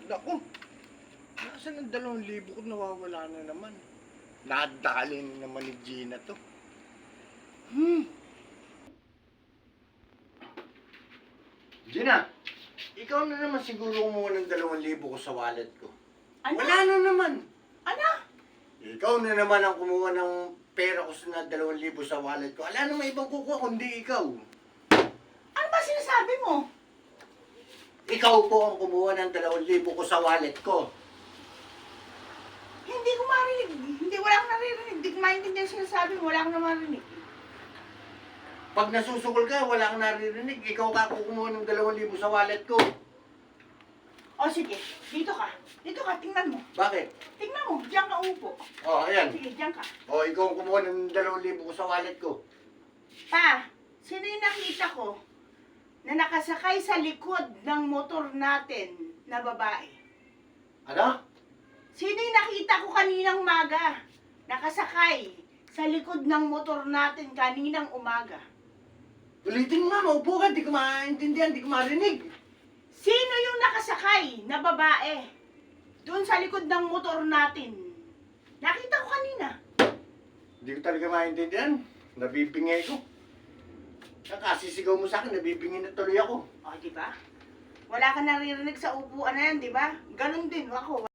Naku, nasaan ang 2,000 ko? Nawawala na naman. Nadali na naman ni Gina to. Gina, ikaw na naman siguro kumuha ng 2,000 ko sa wallet ko. Ano? Wala na naman. Ano? Ikaw na naman ang kumuha ng pera ko na 2,000 sa wallet ko. Wala naman ibang kukuha kundi ikaw. Ano ba sinasabi mo? Ikaw po ang kumuha ng 2,000 ko sa wallet ko. Hindi ko marinig. Hindi, wala akong naririnig. Hindi ko maintindihan sinasabi mo. Wala akong namarinig. Pag nasusukol ka, wala kang naririnig. Ikaw ka kumuha ng 2,000 sa wallet ko. O sige, dito ka. Dito ka, tingnan mo. Bakit? Tingnan mo, diyan ka upo. Oh, ayan. Sige, diyan ka. Oh, ikaw ang kumuha ng 2,000 ko sa wallet ko. Pa, sino yung nakita ko na nakasakay sa likod ng motor natin na babae? Ano? Sino yung nakita ko kaninang umaga? Nakasakay sa likod ng motor natin kaninang umaga. Ulitin mo nga, maupo ka. Di ko maintindihan, di ko marinig. Sino yung nakasakay na babae doon sa likod ng motor natin? Nakita ko kanina. Di ko talaga maintindihan. Nabibingay ko. Nakasisigaw mo sa akin, nabibingay na tuloy ako. O, di ba? Wala ka naririnig sa upuan na yan, di ba? Ganon din ako.